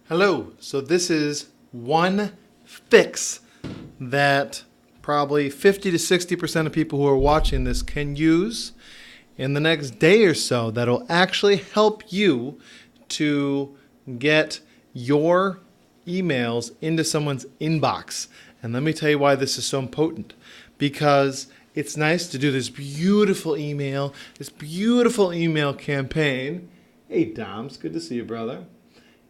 Hello. So this is one fix that probably 50 to 60% of people who are watching this can use in the next day or so that'll actually help you to get your emails into someone's inbox. And let me tell you why this is so important. Because it's nice to do this beautiful email campaign. Hey, Dom, it's good to see you, brother.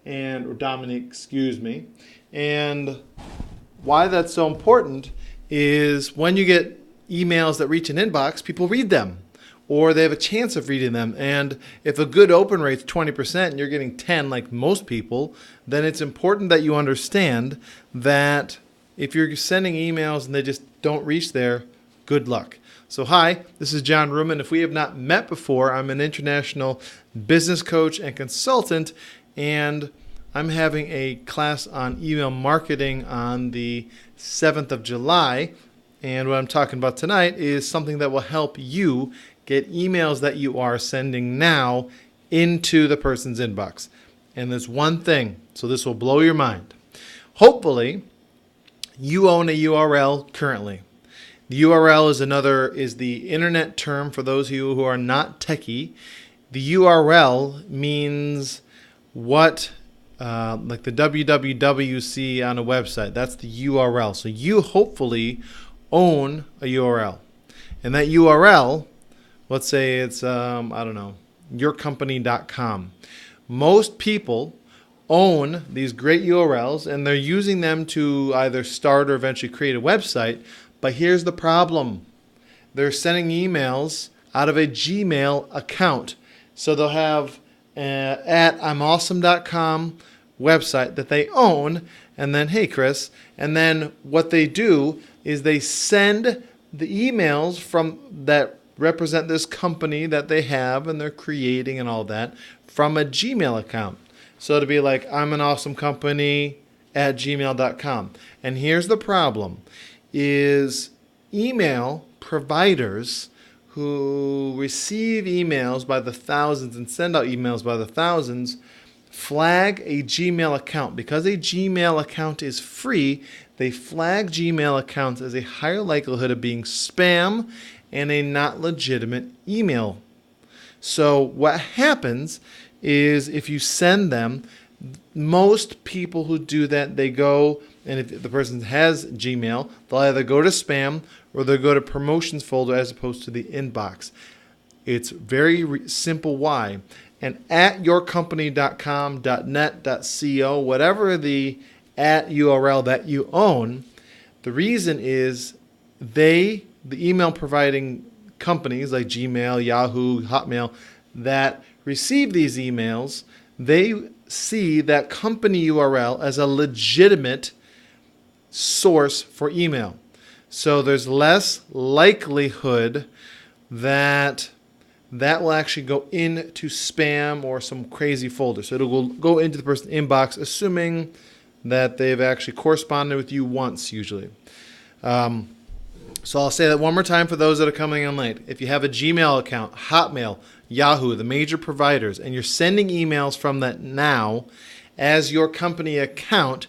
Or Dominic, excuse me. And why that's so important is when you get emails that reach an inbox, people read them, or they have a chance of reading them. And if a good open rate's 20% and you're getting 10 like most people, then it's important that you understand that if you're sending emails and they just don't reach there, good luck. So hi, this is John Ruman. If we have not met before, I'm an international business coach and consultant, and I'm having a class on email marketing on the 7th of July. And what I'm talking about tonight is something that will help you get emails that you are sending now into the person's inbox. And there's one thing, so this will blow your mind. Hopefully, you own a URL currently. The URL is the internet term for those of you who are not techie. The URL means what, like the www see on a website. That's the URL. So you hopefully own a URL. And that URL, let's say it's, yourcompany.com. Most people own these great URLs and they're using them to either start or eventually create a website. But here's the problem. They're sending emails out of a Gmail account. So they'll have at imawesome.com website that they own, and then, hey, Chris, and then what they do is they send the emails from that represent this company that they have and they're creating and all that from a Gmail account. So to be like, I'm an awesome company at gmail.com. And here's the problem is email providers who receive emails by the thousands and send out emails by the thousands flag a Gmail account. Because a Gmail account is free, they flag Gmail accounts as a higher likelihood of being spam and a not legitimate email. So what happens is if you send them, most people who do that, they go, and if the person has Gmail, they'll either go to spam or they'll go to promotions folder as opposed to the inbox. It's very simple why. And at yourcompany.com, .net, .co, whatever the at URL that you own, the reason is the email providing companies like Gmail, Yahoo, Hotmail that receive these emails, they see that company URL as a legitimate source for email. So there's less likelihood that will actually go into spam or some crazy folder. So it'll go into the person's inbox, assuming that they've actually corresponded with you once, usually. So I'll say that one more time for those that are coming in late. If you have a Gmail account, Hotmail, Yahoo, the major providers, and you're sending emails from that now as your company account,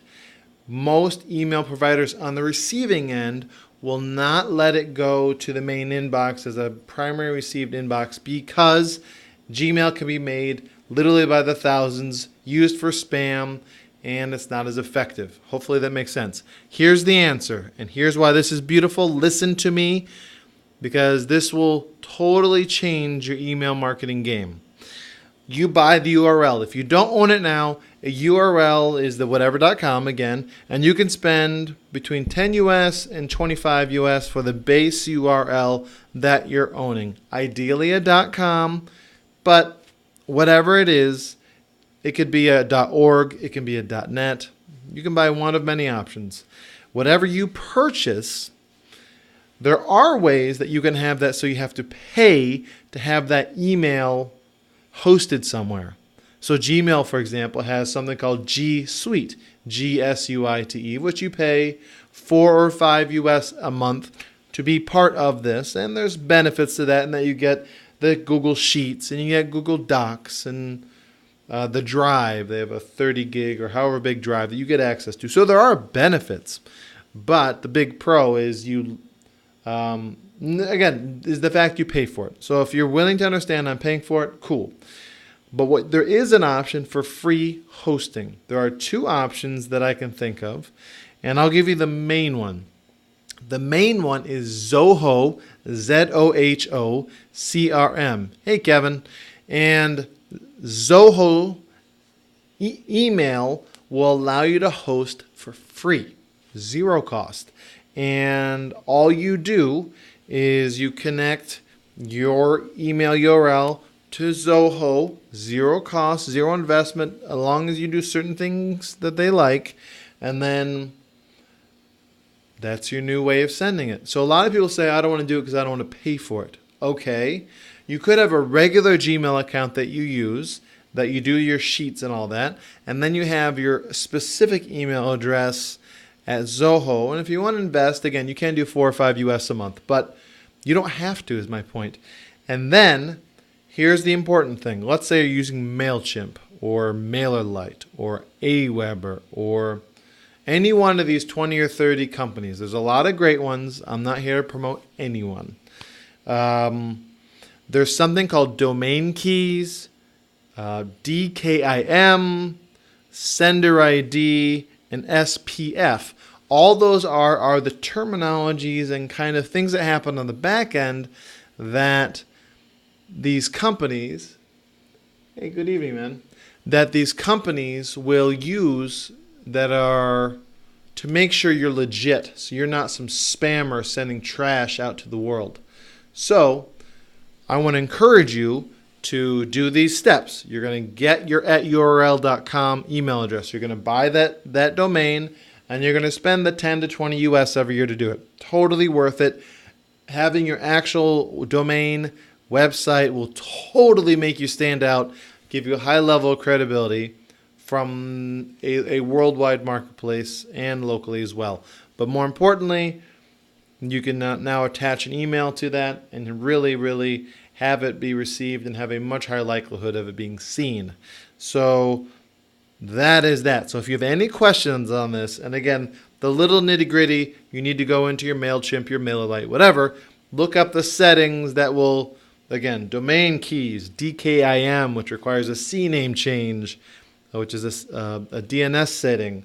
most email providers on the receiving end will not let it go to the main inbox as a primary received inbox because Gmail can be made literally by the thousands, used for spam, and it's not as effective. Hopefully that makes sense. Here's the answer, and here's why this is beautiful. Listen to me, because this will totally change your email marketing game. You buy the URL. If you don't own it now, a URL is the whatever.com again, and you can spend between 10 US and 25 US for the base URL that you're owning. Ideally a .com, but whatever it is, it could be a .org, it can be a .net. You can buy one of many options. Whatever you purchase, there are ways that you can have that so you have to pay to have that email hosted somewhere. So Gmail, for example, has something called G Suite, G-S-U-I-T-E, which you pay $4 or $5 US a month to be part of this. And there's benefits to that, and that you get the Google Sheets and you get Google Docs and the drive. They have a 30 gig or however big drive that you get access to. So there are benefits, but the big pro is again, is the fact you pay for it. So if you're willing to understand I'm paying for it, cool. But there is an option for free hosting. There are two options that I can think of, and I'll give you the main one. The main one is Zoho, Zoho CRM. Hey, Kevin. And Zoho email will allow you to host for free, zero cost. And all you do is you connect your email URL to Zoho, zero cost, zero investment, as long as you do certain things that they like, and then that's your new way of sending it. So a lot of people say, I don't want to do it because I don't want to pay for it. Okay. You could have a regular Gmail account that you use, that you do your sheets and all that, and then you have your specific email address at Zoho. And if you want to invest, again, you can do $4 or $5 US a month, but you don't have to, is my point. And then here's the important thing. Let's say you're using MailChimp or MailerLite or Aweber or any one of these 20 or 30 companies. There's a lot of great ones. I'm not here to promote anyone. There's something called domain keys, DKIM, sender ID, and SPF. All those are the terminologies and kind of things that happen on the back end that these companies, hey, good evening, man, that these companies will use that are to make sure you're legit, so you're not some spammer sending trash out to the world. So I want to encourage you to do these steps. You're going to get your @url.com email address. You're going to buy that domain, and you're going to spend the 10 to 20 US every year to do it. Totally worth it. Having your actual domain website will totally make you stand out, give you a high level of credibility from a worldwide marketplace and locally as well. But more importantly, you can now attach an email to that and really, really have it be received and have a much higher likelihood of it being seen. So that is that. So if you have any questions on this, and again, the little nitty gritty, you need to go into your MailChimp, your MailerLite, whatever, look up the settings that will, again, domain keys, DKIM, which requires a CNAME change, which is a DNS setting,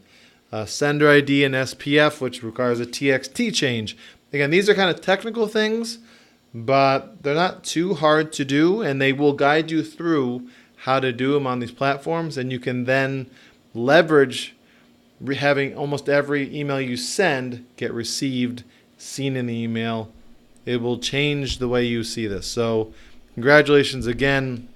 sender ID and SPF, which requires a TXT change. Again, these are kind of technical things, but they're not too hard to do, and they will guide you through how to do them on these platforms, and you can then leverage having almost every email you send get received, seen in the email. It will change the way you see this. So congratulations again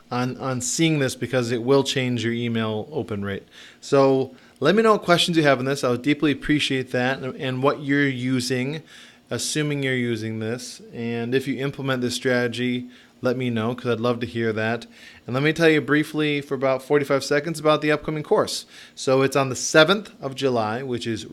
on seeing this, because it will change your email open rate. So let me know what questions you have on this. I would deeply appreciate that, and what you're using, assuming you're using this. And if you implement this strategy, let me know, because I'd love to hear that. And let me tell you briefly for about 45 seconds about the upcoming course. So it's on the 7th of July, which is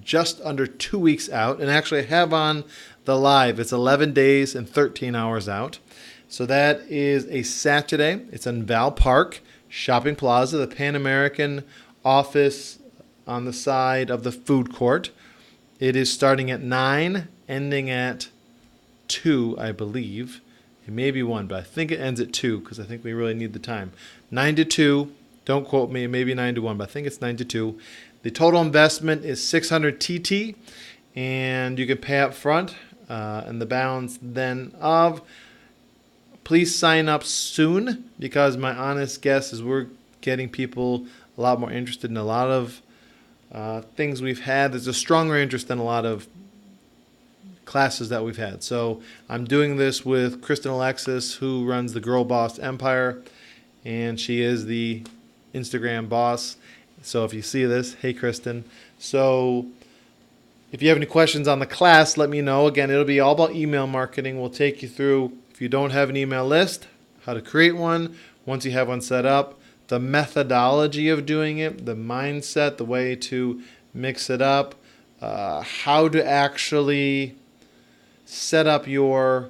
just under 2 weeks out. And actually I have on the live, it's 11 days and 13 hours out. So that is a Saturday. It's in Val Park Shopping Plaza, the Pan American office on the side of the food court. It is starting at 9, ending at 2, I believe. It may be 1, but I think it ends at 2, because I think we really need the time. 9 to 2. Don't quote me. Maybe 9 to 1, but I think it's 9 to 2. The total investment is 600 TT, and you can pay up front, and the balance then of. Please sign up soon, because my honest guess is we're getting people a lot more interested in a lot of things we've had. There's a stronger interest than a lot of classes that we've had. So I'm doing this with Kristen Alexis, who runs the Girl Boss Empire, and she is the Instagram boss. So if you see this, hey Kristen. So if you have any questions on the class, let me know. Again, it'll be all about email marketing. We'll take you through, if you don't have an email list, how to create one. Once you have one set up, the methodology of doing it, the mindset, the way to mix it up, how to actually set up your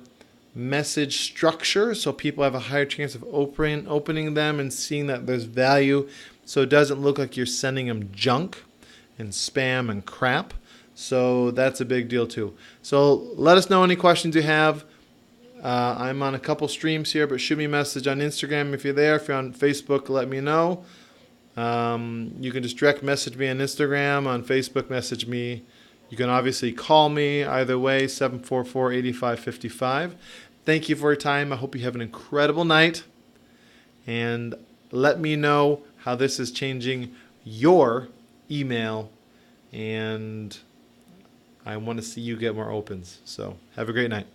message structure so people have a higher chance of opening them and seeing that there's value, so it doesn't look like you're sending them junk and spam and crap. So that's a big deal too. So let us know any questions you have. I'm on a couple streams here, but shoot me a message on Instagram if you're there. If you're on Facebook, let me know. You can just direct message me on Instagram. On Facebook, message me. You can obviously call me either way, 744-8555. Thank you for your time. I hope you have an incredible night. And let me know how this is changing your email. And I want to see you get more opens. So have a great night.